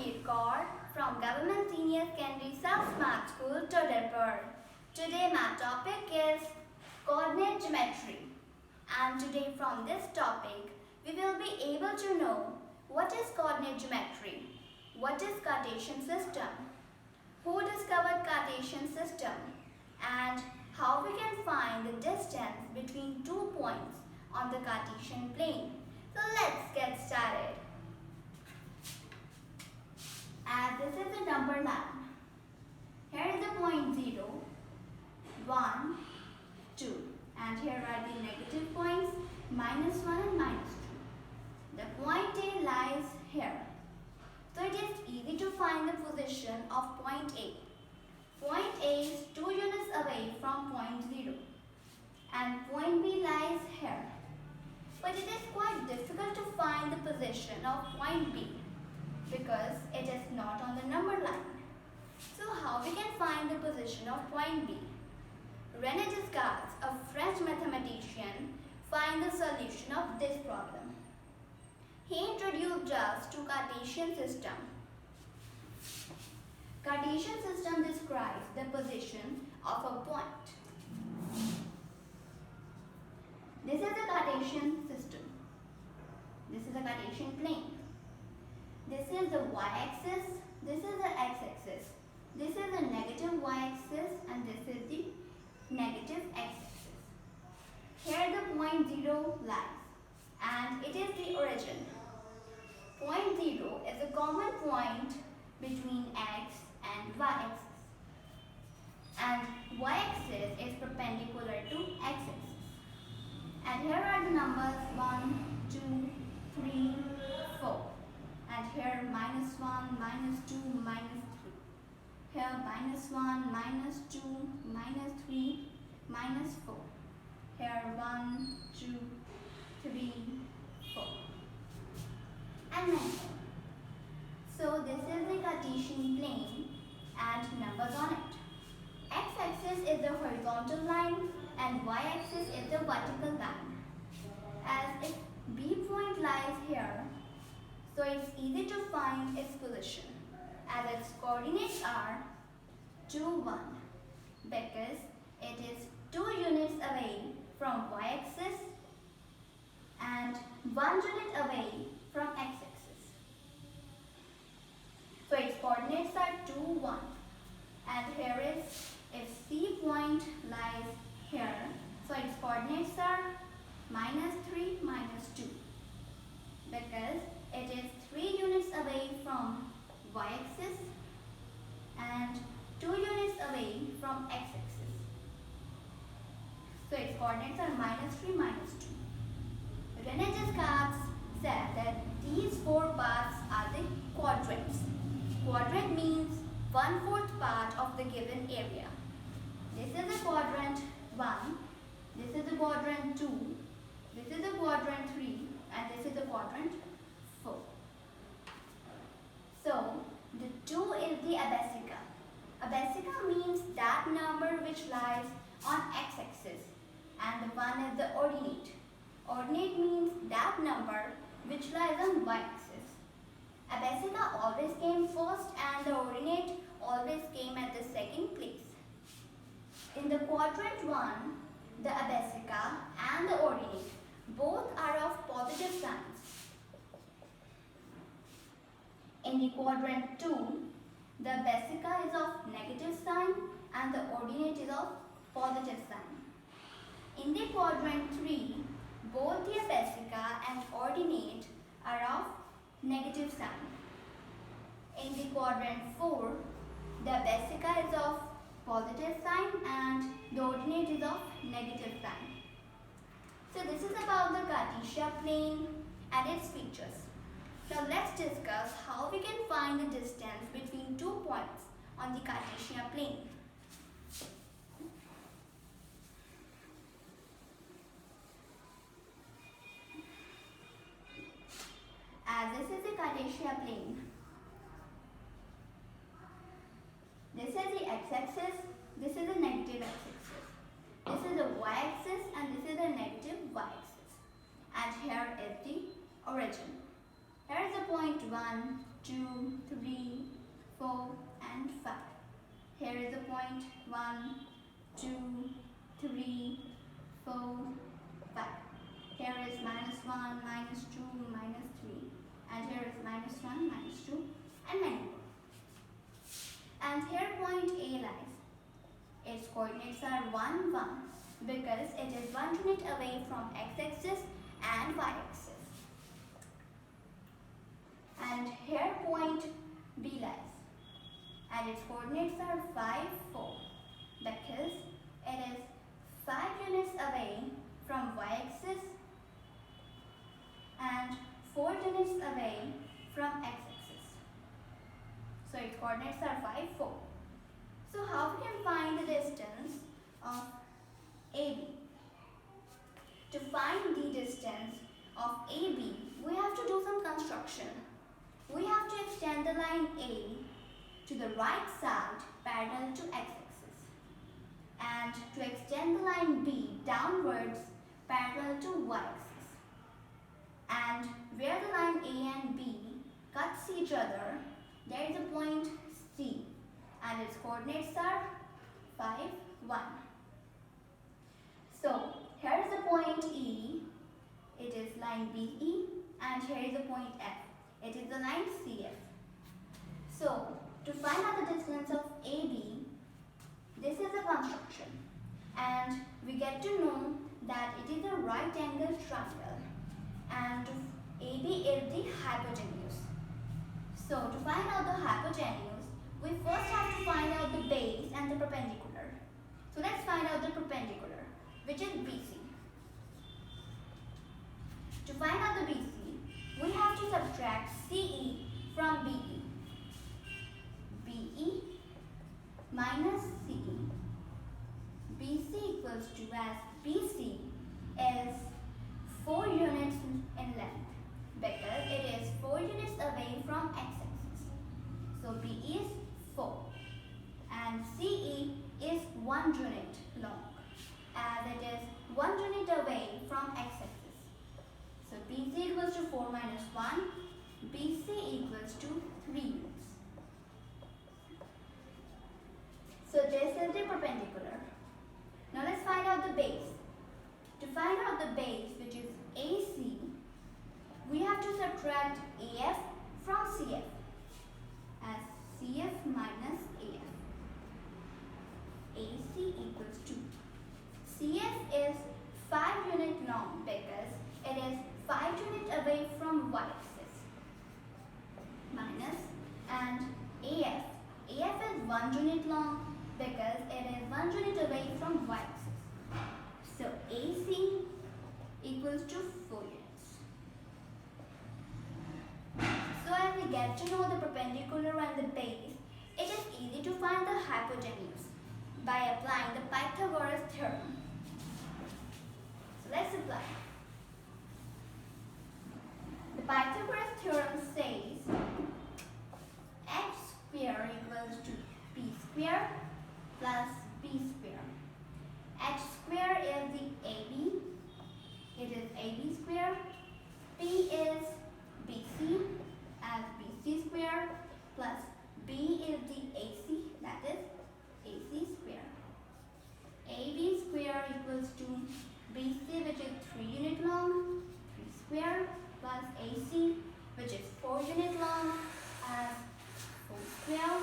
Ranveer Kaur from Government Senior Secondary South Smart School, Todderpur. Today my topic is coordinate geometry. And today from this topic, we will be able to know what is coordinate geometry, what is Cartesian system, who discovered Cartesian system, and how we can find the distance between 2 points on the Cartesian plane. So let's get started. As this is the number line. Here is the point 0, 1, 2. And here are the negative points, -1 and -2. The point A lies here. So it is easy to find the position of point A. Point A is 2 units away from point 0. And point B lies here. But it is quite difficult to find the position of point B because it is not on the number line. So how we can find the position of point B? René Descartes, a French mathematician, find the solution of this problem. He introduced us to Cartesian system. Cartesian system describes the position of a point. This is the Cartesian system. This is the Cartesian plane. This is the y-axis, this is the x-axis. This is the negative y-axis and this is the negative x-axis. Here the point 0 lies and it is the origin. Point 0 is a common point between x and y-axis. And y-axis is perpendicular to x-axis. And here are the numbers 1, 2, 3, 4. And here -1, -2, -3. Here -1, -2, -3, -4. Here 1, 2, 3, 4. And 9. So this is the Cartesian plane and numbers on it. X-axis is the horizontal line and y-axis is the vertical line. As if B point lies here, so it's easy to find its position as its coordinates are 2, 1 because it is 2 units away from y-axis and 1 unit away from x-axis. So its coordinates are 2, 1 and here is if C point lies here, so its coordinates are -3, -2 because it is 3 units away from y-axis and 2 units away from x-axis. So its coordinates are -3, -2. René Descartes said that these 4 parts are the quadrants. Quadrant means 1/4 part of the given area. This is the quadrant 1, this is the quadrant 2, this is the quadrant 3 and this is the quadrant 4. So the 2 is the abscissa. Abscissa means that number which lies on x-axis and the 1 is the ordinate. Ordinate means that number which lies on y-axis. Abscissa always came first and the ordinate always came at the second place. In the quadrant 1, the abscissa and the ordinate both are of positive signs. In the quadrant 2, the abscissa is of negative sign and the ordinate is of positive sign. In the quadrant 3, both the abscissa and ordinate are of negative sign. In the quadrant 4, the abscissa is of positive sign and the ordinate is of negative sign. So this is about the Cartesian plane and its features. Now let's discuss how we can find the distance between 2 points on the Cartesian plane. As this is the Cartesian plane. This is the x-axis, this is the negative x-axis. This is the y-axis and this is the negative y-axis. And here is the origin. Here is the point 1, 2, 3, 4 and 5. Here is the point 1, 2, 3, 4, 5. Here is -1, -2, -3. And here is -1, -2 and many more. And here point A lies. Its coordinates are 1, 1 because it is 1 unit away from x-axis and y-axis. And here point B lies. And its coordinates are 5, 4 because it is 5 units away from y-axis and 4 units away from x-axis. So its coordinates are 5, 4. So how we can find the distance of AB? To find the distance of AB, we have to do some construction. We have to extend the line A to the right side parallel to x-axis and to extend the line B downwards parallel to y-axis. And where the line A and B cuts each other, there is a point C and its coordinates are 5, 1. So here is the point E, it is line BE, and here is the point F, it is the line CF. So to find out the distance of AB, this is a construction and we get to know that it is a right angle triangle and AB is the hypotenuse. So to find out the hypotenuse, we first have to find out the base and the perpendicular. So let's find out the perpendicular, which is BC. To find out the BC, we have to subtract CE from BE. BE minus CE. BC equals to, as BC is 4 units in length because it is 4 units away from x-axis. So BE is 4 and CE is 1 unit long as it is 1 unit away from x-axis. So BC equals to 4 minus 1, BC equals to 3 units. So this is the perpendicular. Now let's find out the base. To find out the base, which is AC, we have to subtract AF from CF as CF minus AF. AC equals to, CF is 5 unit long because it is 5 unit away from y-axis minus, and AF is 1 unit long because it is 1 unit away from y-axis. So AC equals to 4 units. So as we get to know the perpendicular and the base, it is easy to find the hypotenuse by applying the Pythagoras theorem. So let's apply. The Pythagoras theorem says x square equals to b square plus b square. H square is the AB, it is AB square. P is BC as BC square plus B is the AC, that is AC square. AB square equals to BC, which is 3 unit long, 3 square plus AC, which is 4 unit long as 4 square.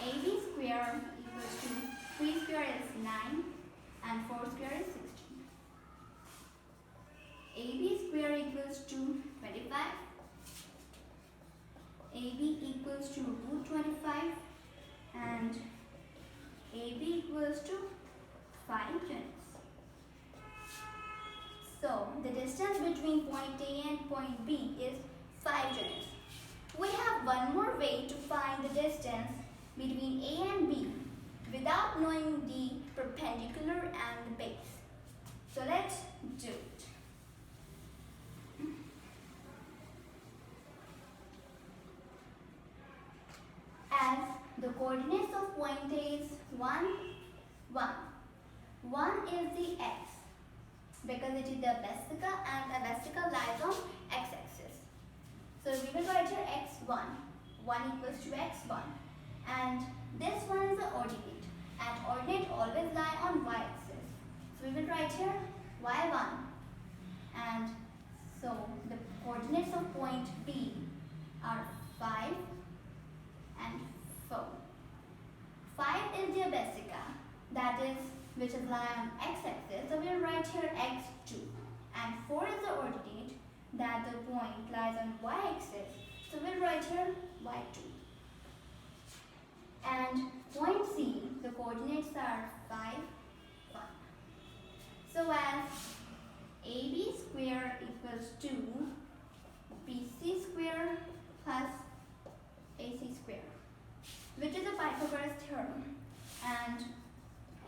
AB square equals to 3 square is 9 and 4 square is 16. AB square equals to 25. AB equals to root 25 and AB equals to 5 units. So the distance between point A and point B is 5 units. We have one more way to find the distance between A and B without knowing the perpendicular and the base. So let's do it. As the coordinates of point A is 1, 1. 1 is the x because it is the abscissa and abscissa lies on x-axis. So we will write x1. 1 equals to x1. And this one is the ordinate. And ordinate always lie on y-axis. So we will write here y1. And so the coordinates of point B are 5 and 4. 5 is the abscissa, that is which is lie on x-axis. So we will write here x2. And 4 is the ordinate, that the point lies on y-axis. So we'll write here y2. And point C, the coordinates are 5, 1. So as AB square equals to BC square plus AC square, which is a Pythagoras theorem, and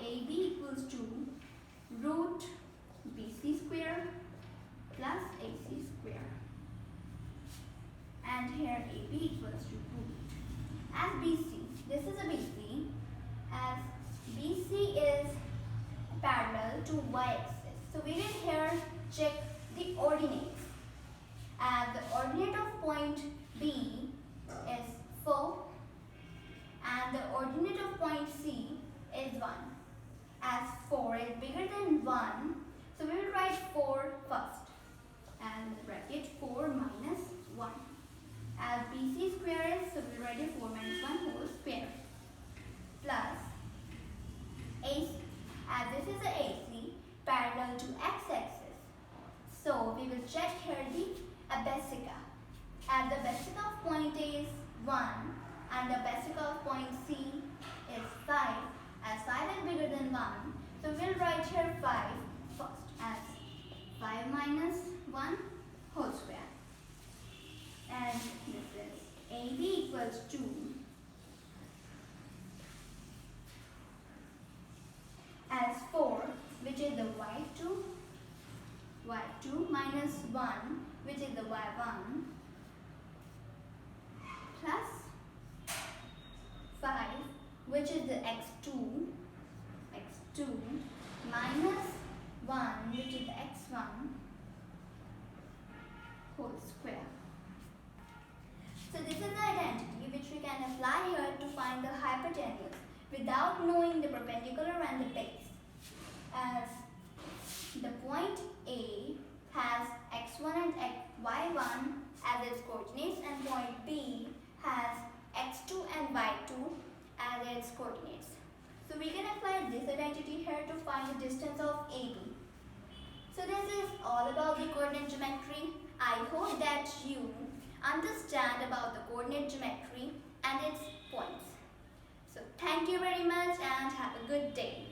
AB equals to root BC square plus AC square, and here AB equals to root. As BC, this is a BC, as BC is parallel to y-axis. So we will here check the ordinates. And the ordinate of point B is 4 and the ordinate of point C is 1. As 4 is bigger than 1, so we will write 4 first. And bracket 4 minus 1. As BC square is, so we will write it 4 minus 1 whole square. Plus AC. As this is the AC parallel to x-axis. So we will check here the abscissa. As the abscissa of point A is 1 and the abscissa of point C is 5. As 5 is bigger than 1, so we will write here 5 first as 5 minus 1 whole square. And this is AB equals to as 4, which is the y2 minus 1, which is the y1, plus 5, which is the x2 minus 1, which is the x1 whole square. So this is the identity which we can apply here to find the hypotenuse without knowing the perpendicular and the base. As the point A has x1 and y1 as its coordinates and point B has x2 and y2 as its coordinates. So we can apply this identity here to find the distance of AB. So this is all about the coordinate geometry. I hope that you understand about the coordinate geometry and its points. So thank you very much and have a good day.